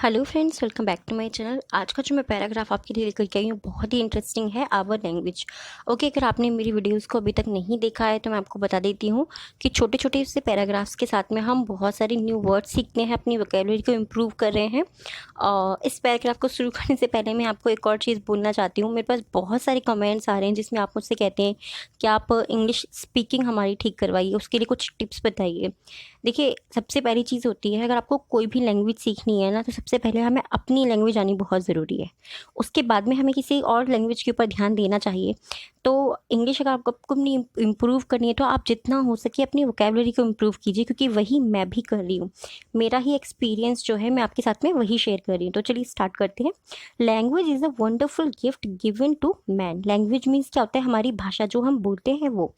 Hello friends, welcome back to my channel. आज का जो मैं पैराग्राफ आपके लिए लेकर के आई हूँ बहुत ही इंटरेस्टिंग है, आवर लैंग्वेज। ओके, अगर आपने मेरी वीडियोस को अभी तक नहीं देखा है तो मैं आपको बता देती हूँ कि छोटे छोटे से पैराग्राफ्स के साथ में हम बहुत सारे न्यू वर्ड्स सीखते हैं, अपनी वोकेबलरी को इम्प्रूव कर रहे हैं। इस पैराग्राफ को शुरू करने से पहले मैं आपको एक और चीज़ बोलना चाहती हूँ। मेरे पास बहुत सारे कमेंट्स आ रहे हैं जिसमें आप मुझसे कहते हैं कि आप इंग्लिश स्पीकिंग हमारी ठीक करवाइए, उसके लिए कुछ टिप्स बताइए। देखिए, सबसे पहली चीज़ होती है, अगर आपको कोई भी लैंग्वेज सीखनी है ना, तो सबसे पहले हमें अपनी लैंग्वेज आनी बहुत ज़रूरी है। उसके बाद में हमें किसी और लैंग्वेज के ऊपर ध्यान देना चाहिए। तो इंग्लिश अगर आपको अपनी इम्प्रूव करनी है तो आप जितना हो सके अपनी वोकेबलरी को इम्प्रूव कीजिए, क्योंकि वही मैं भी कर रही हूँ। मेरा ही एक्सपीरियंस जो है मैं आपके साथ में वही शेयर कर रही हूँ। तो चलिए स्टार्ट करते हैं। Language is a wonderful gift given to man. Language means क्या होता है? हमारी भाषा जो हम बोलते हैं वो।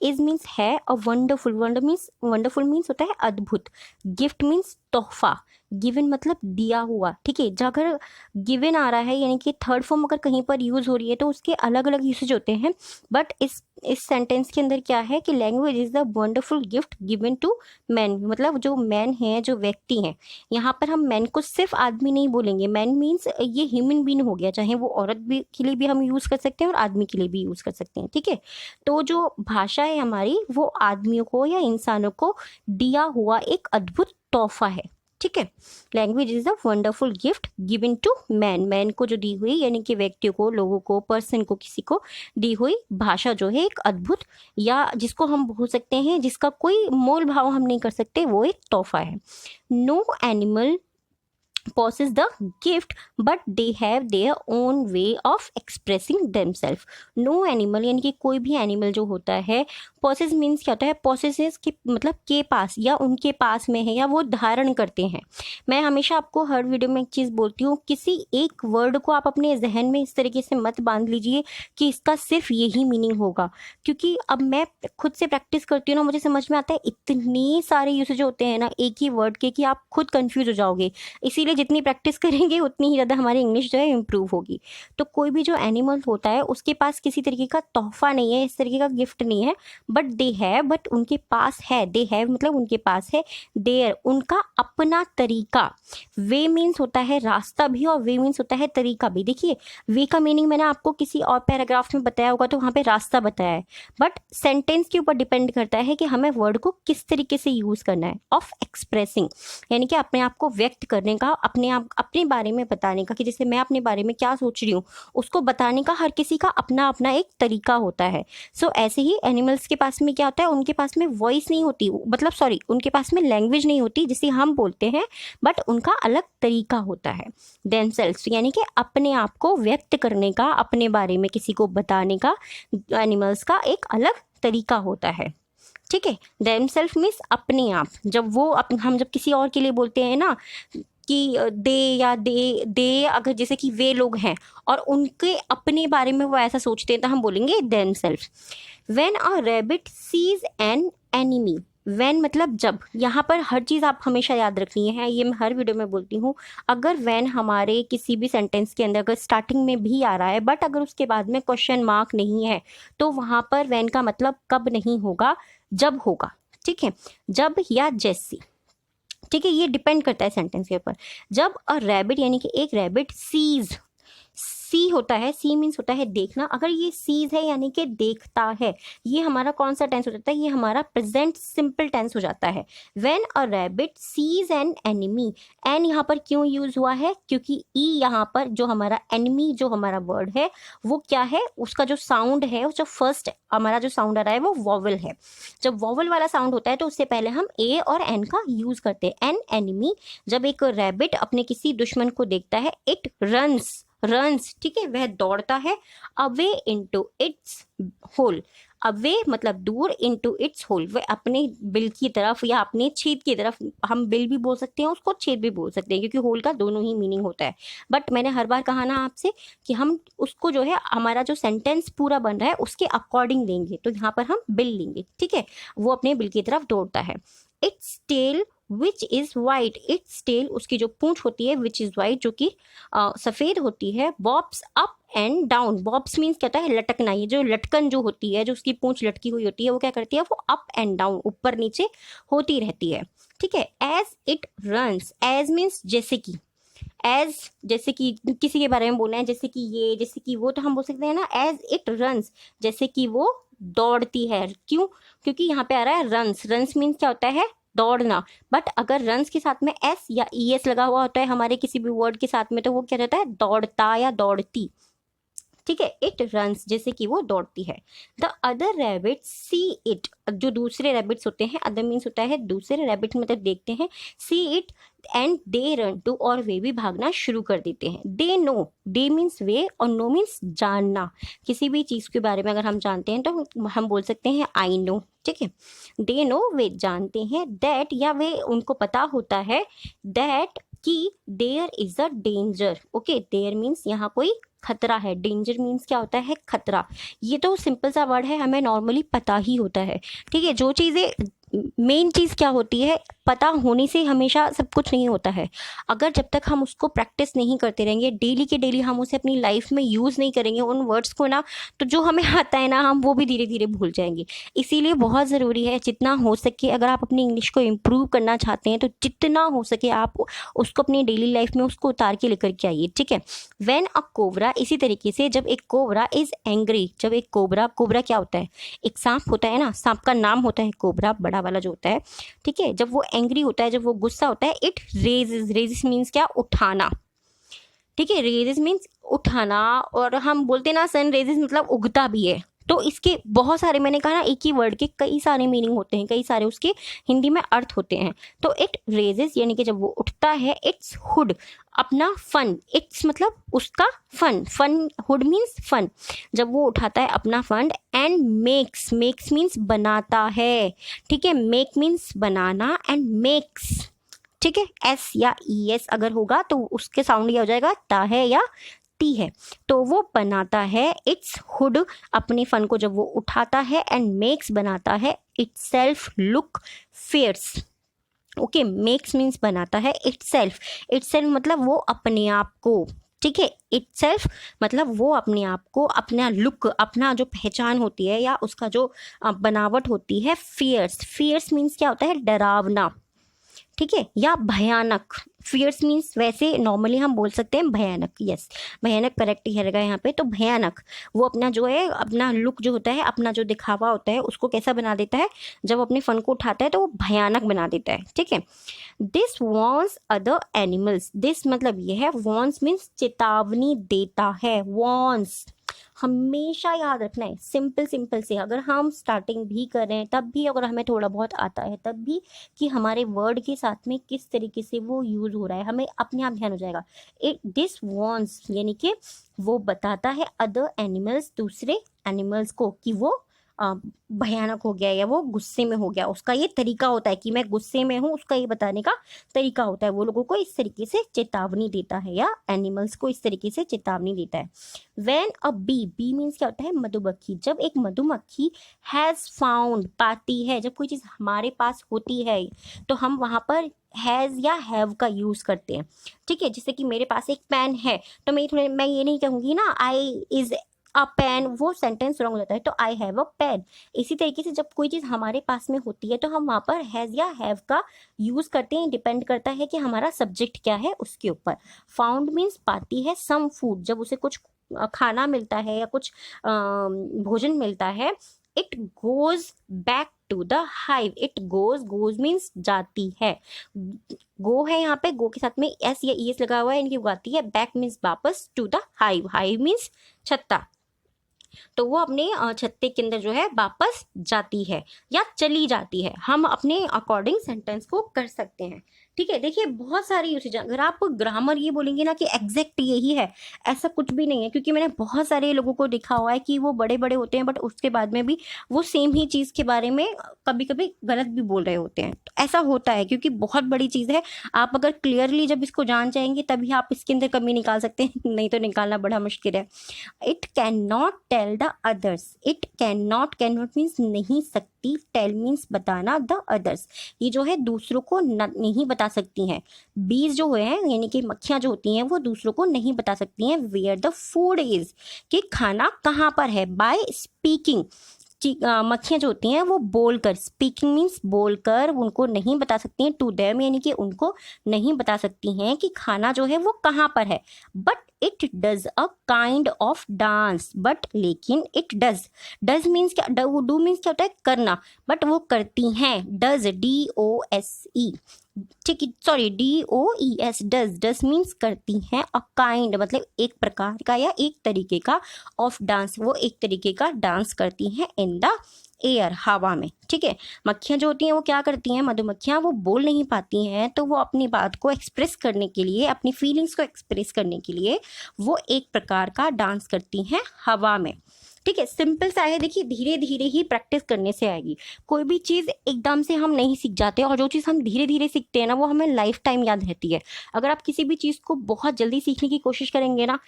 इज मीन्स है, अ वंडरफुल, वंडरफुल मीन्स होता है अद्भुत। गिफ्ट मीन्स तोहफा। गिवन मतलब दिया हुआ। ठीक है, जब अगर गिवन आ रहा है यानी कि थर्ड फॉर्म अगर कहीं पर यूज हो रही है तो उसके अलग अलग यूसेज होते हैं। बट इस सेंटेंस के अंदर क्या है कि language is the wonderful gift given to man, मतलब जो मैन है, जो व्यक्ति हैं। यहाँ पर हम मैन को सिर्फ आदमी नहीं बोलेंगे। मैन मीन्स ये ह्यूमन बीइंग हो गया, चाहे वो औरत भी के लिए भी हम यूज कर सकते हैं और आदमी के लिए भी यूज कर सकते हैं। ठीक है, तो जो भाषा है हमारी वो आदमियों को या इंसानों को दिया हुआ एक अद्भुत तोहफा है। ठीक है, language is a wonderful gift given to man. Man को जो दी हुई यानी कि व्यक्तियों को, लोगों को, पर्सन को, किसी को दी हुई भाषा जो है एक अद्भुत, या जिसको हम बोल सकते हैं जिसका कोई मोल भाव हम नहीं कर सकते, वो एक तोहफा है। No animal possess the gift but they have their own way of expressing themselves। no animal यानी कि कोई भी एनिमल जो होता है, possess मीन्स क्या होता है? possesses के मतलब के पास या उनके पास में है या वो धारण करते हैं। मैं हमेशा आपको हर वीडियो में एक चीज़ बोलती हूँ, किसी एक वर्ड को आप अपने जहन में इस तरीके से मत बांध लीजिए कि इसका सिर्फ यही मीनिंग होगा, क्योंकि अब मैं खुद से प्रैक्टिस करती हूँ ना, मुझे समझ में आता है इतने सारे यूसेज होते हैं ना एक ही वर्ड के कि आप खुद कंफ्यूज हो जाओगे। इसीलिए जितनी प्रैक्टिस करेंगे उतनी ही ज़्यादा हमारी इंग्लिश जो है इम्प्रूव होगी। तो कोई भी जो एनिमल होता है उसके पास किसी तरीके का तोहफा नहीं है, इस तरीके का गिफ्ट नहीं है। बट दे है, बट उनके पास है। दे है मतलब उनके पास है। देयर उनका अपना तरीका। वे मीन्स होता है रास्ता भी और वे मीन्स होता है तरीका भी। देखिए, वे का मीनिंग मैंने आपको किसी और पैराग्राफ में बताया होगा तो वहाँ पे रास्ता बताया है। बट सेंटेंस के ऊपर डिपेंड करता है कि हमें वर्ड को किस तरीके से यूज़ करना है। ऑफ एक्सप्रेसिंग यानी कि अपने आप को व्यक्त करने का, अपने आप अपने बारे में बताने का, कि जैसे मैं अपने बारे में क्या सोच रही हूँ उसको बताने का हर किसी का अपना अपना एक तरीका होता है। सो ऐसे ही एनिमल्स के पास में क्या होता है? उनके पास में वॉइस नहीं होती, मतलब सॉरी, उनके पास में लैंग्वेज नहीं होती जिसे हम बोलते हैं, बट उनका अलग तरीका होता है। देमसेल्व्स यानी कि अपने आप को व्यक्त करने का, अपने बारे में किसी को बताने का एनिमल्स का एक अलग तरीका होता है। ठीक है, देमसेल्फ मीन्स अपने आप। जब वो हम जब किसी और के लिए बोलते हैं ना कि दे या दे अगर जैसे कि वे लोग हैं और उनके अपने बारे में वो ऐसा सोचते हैं तो हम बोलेंगे themselves. When a rabbit sees an enemy. When मतलब जब, यहाँ पर हर चीज़ आप हमेशा याद रखनी है, ये मैं हर वीडियो में बोलती हूँ। अगर वैन हमारे किसी भी सेंटेंस के अंदर अगर स्टार्टिंग में भी आ रहा है बट अगर उसके बाद में क्वेश्चन मार्क नहीं है तो वहाँ पर वैन का मतलब कब नहीं होगा, जब होगा। ठीक है, जब या जैसी। ठीक है, ये डिपेंड करता है सेंटेंस के ऊपर। जब अ रैबिट यानी कि एक रैबिट सीज, सी होता है, सी मीन्स होता है देखना। अगर ये सीज है यानी कि देखता है, ये हमारा कौन सा टेंस हो जाता है? ये हमारा प्रेजेंट सिंपल टेंस हो जाता है। When a rabbit sees an enemy. An यहाँ पर क्यों यूज हुआ है? क्योंकि ई यहाँ पर जो हमारा एनिमी जो हमारा वर्ड है वो क्या है, उसका जो साउंड है, जो फर्स्ट हमारा जो साउंड आ रहा है वो वॉवल है। जब वॉवल वाला साउंड होता है तो उससे पहले हम ए और एन का यूज करते हैं। एन एनिमी, जब एक रैबिट अपने किसी दुश्मन को देखता है, इट रन्स, ठीक है, वह दौड़ता है। Away into its hole. Away मतलब दूर, इनटू इट्स होल वह अपने बिल की तरफ या अपने छेद की तरफ। हम बिल भी बोल सकते हैं उसको, छेद भी बोल सकते हैं, क्योंकि होल का दोनों ही मीनिंग होता है। बट मैंने हर बार कहा ना आपसे कि हम उसको जो है, हमारा जो सेंटेंस पूरा बन रहा है उसके अकॉर्डिंग लेंगे, तो यहाँ पर हम बिल लेंगे। ठीक है, वो अपने बिल की तरफ दौड़ता है। Its tail which is white. Its tail उसकी जो पूंछ होती है, विच इज वाइट जो कि सफ़ेद होती है। Bobs up and down. Bobs means कहता है लटकना। ये जो लटकन जो होती है, जो उसकी पूंछ लटकी हुई होती है, वो क्या करती है? वो अप एंड डाउन, ऊपर नीचे होती रहती है। ठीक है, as it runs. As means जैसे कि, एज जैसे कि किसी के बारे में बोलना है, जैसे कि ये, जैसे कि वो, तो हम बोल सकते हैं ना एज इट रन्स, जैसे कि वो दौड़ती है। क्यों? क्योंकि यहाँ पे आ रहा है रन्स। रन्स मीन्स क्या होता है? दौड़ना। बट अगर रन्स के साथ में एस या ई एस लगा हुआ होता है हमारे किसी भी वर्ड के साथ में, तो वो क्या रहता है? दौड़ता या दौड़ती। ठीक है, इट रन्स, जैसे कि वो दौड़ती है। The other rabbit see it, जो दूसरे रैबिट्स होते हैं, अदर मीन्स होता है दूसरे, रैबिट मतलब देखते हैं, see it and they run to, और वे भी भागना शुरू कर देते हैं। दे नो, दे मीन्स वे और नो मीन्स जानना। किसी भी चीज़ के बारे में अगर हम जानते हैं तो हम बोल सकते हैं आई नो। ठीक है, दे नो, वे जानते हैं, दैट या वे उनको पता होता है, दैट कि there is a danger. Okay, there means यहाँ कोई खतरा है, डेंजर मीन्स क्या होता है? खतरा। ये तो सिंपल सा वर्ड है, हमें नॉर्मली पता ही होता है। ठीक है, जो चीज़ें मेन चीज़ क्या होती है, पता होने से हमेशा सब कुछ नहीं होता है। अगर जब तक हम उसको प्रैक्टिस नहीं करते रहेंगे, डेली के डेली हम उसे अपनी लाइफ में यूज़ नहीं करेंगे उन वर्ड्स को ना, तो जो हमें आता है ना, हम वो भी धीरे धीरे भूल जाएंगे। इसीलिए बहुत ज़रूरी है, जितना हो सके अगर आप अपनी इंग्लिश को इम्प्रूव करना चाहते हैं तो जितना हो सके आप उसको अपनी डेली लाइफ में उसको उतार के लेकर के आइए। ठीक है, व्हेन अ कोबरा, इसी तरीके से जब एक कोबरा इज एंग्री, जब एक कोबरा, कोबरा क्या होता है? एक सांप होता है ना, सांप का नाम होता है कोबरा, बड़ा वाला जो होता है। ठीक है, जब वो एंग्री होता है, जब वो गुस्सा होता है, इट रेजेस, रेजेस मीन्स क्या? उठाना। ठीक है, रेजेस मीन्स उठाना, और हम बोलते ना सन रेजेस मतलब उगता भी है। तो इसके बहुत सारे, मैंने कहा ना एक ही वर्ड के कई सारे मीनिंग होते हैं, कई सारे उसके हिंदी में अर्थ होते हैं। तो इट रेजेस यानी कि जब वो उठता है, इट्स हुड, अपना फन, इट्स मतलब उसका फन, फन, हुड मीन्स फन, जब वो उठाता है अपना फन, एंड मेक्स, मेक्स मीन्स बनाता है। ठीक है, मेक मीन्स बनाना, एंड मेक्स, ठीक है, एस या ई एस अगर होगा तो उसके साउंड क्या हो जाएगा? ता है या टी है। तो वो बनाता है, इट्स हुड, अपने फन को जब वो उठाता है, एंड मेक्स बनाता है, itself look fierce. Okay, makes means बनाता है, इट्स सेल्फ मतलब वो अपने आप को। ठीक है, इट्स सेल्फ मतलब वो अपने आप को, अपना लुक, अपना जो पहचान होती है या उसका जो बनावट होती है, फियर्स, फियर्स मीन्स क्या होता है? डरावना। ठीक है, या भयानक। फियर्स मीन्स वैसे नॉर्मली हम बोल सकते हैं भयानक, यस, भयानक करेक्ट ही रहेगा यहाँ पे। तो भयानक, वो अपना जो है, अपना लुक जो होता है, अपना जो दिखावा होता है, उसको कैसा बना देता है? जब अपने फन को उठाता है तो वो भयानक बना देता है। ठीक है, this warns other animals, this मतलब ये है, वॉन्स मीन्स चेतावनी देता है, वॉन्स हमेशा याद रखना है, सिंपल सिंपल से अगर हम स्टार्टिंग भी कर रहे हैं तब भी, अगर हमें थोड़ा बहुत आता है तब भी, कि हमारे वर्ड के साथ में किस तरीके से वो यूज़ हो रहा है, हमें अपने आप ध्यान हो जाएगा। इट दिस वॉन्ट्स यानी कि वो बताता है अदर एनिमल्स, दूसरे एनिमल्स को, कि वो भयानक हो गया या वो गुस्से में हो गया। उसका ये तरीका होता है कि मैं गुस्से में हूँ, उसका ये बताने का तरीका होता है, वो लोगों को इस तरीके से चेतावनी देता है या एनिमल्स को इस तरीके से चेतावनी देता है। When a bee, bee means क्या होता है? मधुमक्खी। जब एक मधुमक्खी हैज़ फाउंड, पाती है, जब कोई चीज़ हमारे पास होती है तो हम वहाँ पर हैज़ या हैव का यूज़ करते हैं। ठीक है, जैसे कि मेरे पास एक पेन है तो मैं ये नहीं कहूँगी ना आई इज़ अ पेन, वो सेंटेंस रॉन्ग हो जाता है, तो आई हैव अ पेन। इसी तरीके से जब कोई चीज़ हमारे पास में होती है तो हम वहाँ पर हैज़ या हैव का यूज़ करते हैं, डिपेंड करता है कि हमारा सब्जेक्ट क्या है उसके ऊपर। फाउंड मीन्स पाती है सम फूड, जब उसे कुछ खाना मिलता है या कुछ भोजन मिलता है। It goes back to the hive, it goes, goes means जाती है, गो है यहाँ पे, गो के साथ में एस या ई एस लगा हुआ है, इनकी उगाती है, बैक मीन्स वापस, to the hive, hive means छत्ता, तो वो अपने छत्ते के अंदर जो है वापस जाती है या चली जाती है। हम अपने अकॉर्डिंग सेंटेंस को कर सकते हैं। ठीक है, देखिए बहुत सारी यूसेज, अगर आप ग्रामर ये बोलेंगे ना कि एग्जैक्ट यही है, ऐसा कुछ भी नहीं है, क्योंकि मैंने बहुत सारे लोगों को देखा हुआ है कि वो बड़े बड़े होते हैं बट उसके बाद में भी वो सेम ही चीज़ के बारे में कभी कभी गलत भी बोल रहे होते हैं। तो ऐसा होता है क्योंकि बहुत बड़ी चीज़ है, आप अगर क्लियरली जब इसको जान जाएंगे तभी आप इसके अंदर कमी निकाल सकते हैं, नहीं तो निकालना बड़ा मुश्किल है। It can not tell the others, it can not means नहीं सकती, टेल मीन्स बताना, द अदर्स ये जो है दूसरों को नहीं बता सकती हैं। बीज जो है यानी कि मक्खियाँ जो होती हैं वो दूसरों को नहीं बता सकती हैं वेयर द फूड इज, कि खाना कहाँ पर है, बाय स्पीकिंग, मक्खियाँ जो होती हैं वो बोलकर, स्पीकिंग मीन्स बोलकर उनको नहीं बता सकती हैं, टू देम यानी कि उनको नहीं बता सकती हैं कि खाना जो है वो कहाँ पर है, but it does a kind of dance, but लेकिन इट डज मीन्स क्या, डू मीन्स क्या होता है करना, बट वो करती हैं, डज DOSE, ठीक है, सॉरी DOES, डज मीन्स करती हैं, अ काइंड मतलब एक प्रकार का या एक तरीके का, ऑफ डांस वो एक तरीके का डांस करती हैं, इन द एयर हवा में, ठीक है। मक्खियाँ जो होती हैं वो क्या करती हैं, मधुमक्खियाँ वो बोल नहीं पाती हैं, तो वो अपनी बात को एक्सप्रेस करने के लिए, अपनी फीलिंग्स को एक्सप्रेस करने के लिए वो एक प्रकार का डांस करती हैं हवा में, ठीक है। सिंपल सा है, देखिए धीरे धीरे ही प्रैक्टिस करने से आएगी। कोई भी चीज़ एकदम से हम नहीं सीख जाते, और जो चीज़ हम धीरे धीरे सीखते हैं ना वो हमें लाइफ टाइम याद रहती है। अगर आप किसी भी चीज़ को बहुत जल्दी सीखने की कोशिश करेंगे ना,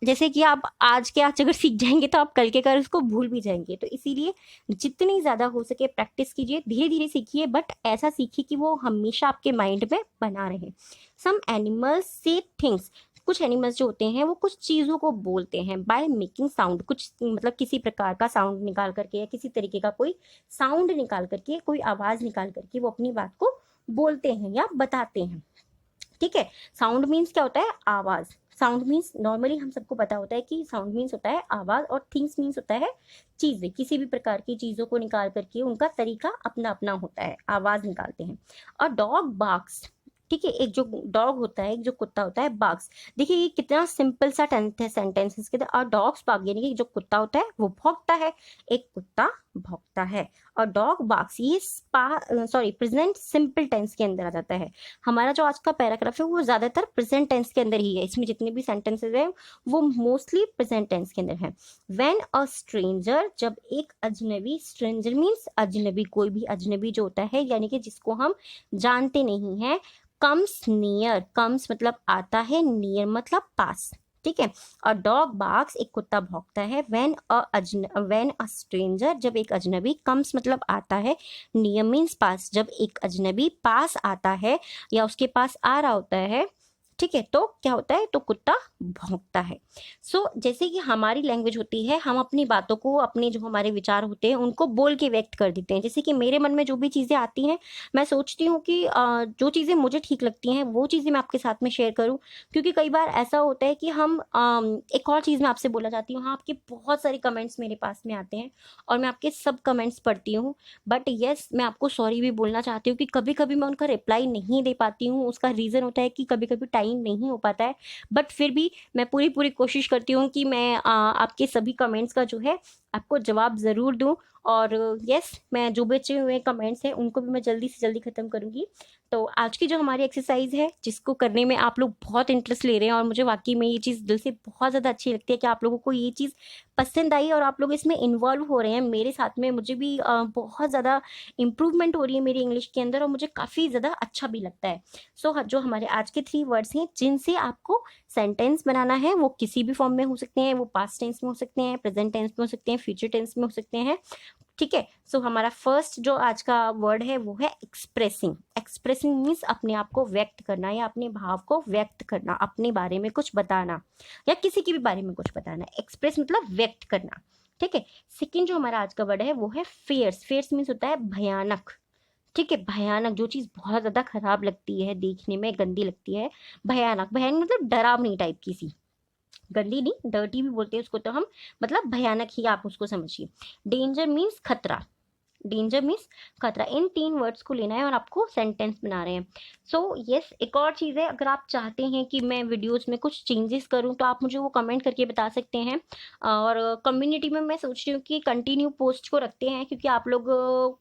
जैसे कि आप आज के आज अगर सीख जाएंगे तो आप कल के कल उसको भूल भी जाएंगे। तो इसीलिए जितनी ज़्यादा हो सके प्रैक्टिस कीजिए, धीरे धीरे सीखिए, बट ऐसा सीखिए कि वो हमेशा आपके माइंड में बना रहे। सम एनिमल्स से थिंग्स, कुछ एनिमल्स जो होते हैं वो कुछ चीज़ों को बोलते हैं बाय मेकिंग साउंड, कुछ मतलब किसी प्रकार का साउंड निकाल करके या किसी तरीके का कोई साउंड निकाल करके, कोई आवाज़ निकाल करके वो अपनी बात को बोलते हैं या बताते हैं, ठीक है। साउंड मीन्स क्या होता है, आवाज़। साउंड मीन्स नॉर्मली हम सबको पता होता है कि साउंड मीन्स होता है आवाज़, और थिंग्स मीन्स होता है चीज़ें, किसी भी प्रकार की चीज़ों को निकाल करके उनका तरीका अपना अपना होता है, आवाज़ निकालते हैं। और डॉग बार्क्स, ठीक है, एक जो डॉग होता है, एक जो कुत्ता होता है, बार्क्स। देखिए ये कितना सिंपल सा सेंटेंस है इसके, और डॉग्स बार्क यानी कि जो कुत्ता होता है वो भौंकता है, एक कुत्ता भौंकता है। और डॉग बार्क्स ये प्रेजेंट सिंपल टेंस के अंदर आ जाता है। हमारा जो आज का पैराग्राफ है वो ज़्यादातर प्रेजेंट टेंस के अंदर ही है, इसमें जितने भी सेंटेंसेस हैं वो मोस्टली प्रेजेंट टेंस के अंदर है। व्हेन अ स्ट्रेंजर, जब एक अजनबी, स्ट्रेंजर मीन्स अजनबी, कोई भी अजनबी जो होता है यानी कि जिसको हम जानते नहीं हैं, कम्स नियर, कम्स मतलब आता है, नियर मतलब पास, ठीक है। और डॉग बार्क्स, एक कुत्ता भौंकता है, व्हेन अ स्ट्रेंजर, जब एक अजनबी, कम्स मतलब आता है, नियर मीन्स पास, जब एक अजनबी पास आता है या उसके पास आ रहा होता है, ठीक है, तो क्या होता है, तो कुत्ता भौंकता है। जैसे कि हमारी लैंग्वेज होती है, हम अपनी बातों को, अपने जो हमारे विचार होते हैं उनको बोल के व्यक्त कर देते हैं। जैसे कि मेरे मन में जो भी चीज़ें आती हैं, मैं सोचती हूँ कि जो चीज़ें मुझे ठीक लगती हैं वो चीज़ें मैं आपके साथ में शेयर करूँ, क्योंकि कई बार ऐसा होता है कि हम एक और चीज़ मैं आपसे बोलना चाहती हूँ। हाँ, आपके बहुत सारे कमेंट्स मेरे पास में आते हैं और मैं आपके सब कमेंट्स पढ़ती हूँ, बट येस मैं आपको सॉरी भी बोलना चाहती हूँ कि कभी कभी मैं उनका रिप्लाई नहीं दे पाती हूँ। उसका रीज़न होता है कि कभी कभी टाइम नहीं हो पाता है, बट फिर भी मैं पूरी पूरी कोशिश करती हूँ कि मैं आपके सभी कमेंट्स का जो है आपको जवाब ज़रूर दूँ। और यस, मैं जो बचे हुए कमेंट्स हैं उनको भी मैं जल्दी से जल्दी ख़त्म करूँगी। तो आज की जो हमारी एक्सरसाइज है, जिसको करने में आप लोग बहुत इंटरेस्ट ले रहे हैं, और मुझे वाकई में ये चीज़ दिल से बहुत ज़्यादा अच्छी लगती है कि आप लोगों को ये चीज़ पसंद आई और आप लोग इसमें इन्वॉल्व हो रहे हैं मेरे साथ में। मुझे भी बहुत ज़्यादा इम्प्रूवमेंट हो रही है मेरी इंग्लिश के अंदर, और मुझे काफ़ी ज़्यादा अच्छा भी लगता है। जो हमारे आज के 3 वर्ड्स हैं जिनसे आपको सेंटेंस बनाना है, वो किसी भी फॉर्म में हो सकते हैं, वो पास्ट टेंस में हो सकते हैं, प्रेजेंट टेंस में हो सकते हैं, फ्यूचर टेंस में हो सकते हैं, ठीक है। हमारा फर्स्ट जो आज का वर्ड है वो है एक्सप्रेसिंग। एक्सप्रेसिंग मीन्स अपने आप को व्यक्त करना या अपने भाव को व्यक्त करना, अपने बारे में कुछ बताना या किसी के भी बारे में कुछ बताना। एक्सप्रेस मतलब व्यक्त करना, ठीक है। सेकेंड जो हमारा आज का वर्ड है वो है फियर्स। फियर्स मीन्स होता है भयानक, ठीक है। भयानक, जो चीज़ बहुत ज़्यादा खराब लगती है, देखने में गंदी लगती है, भयानक। भयानक मतलब डरावनी टाइप की सी, गंदी नहीं, डर्टी भी बोलते हैं उसको तो हम, मतलब भयानक ही आप उसको समझिए। डेंजर मीन्स खतरा, डेंजर मीन्स खतरा। इन 3 वर्ड्स को लेना है और आपको सेंटेंस बना रहे हैं। यस, एक और चीज़ है, अगर आप चाहते हैं कि मैं वीडियोस में कुछ चेंजेस करूं तो आप मुझे वो कमेंट करके बता सकते हैं। और कम्युनिटी में मैं सोच रही हूँ कि कंटिन्यू पोस्ट को रखते हैं, क्योंकि आप लोग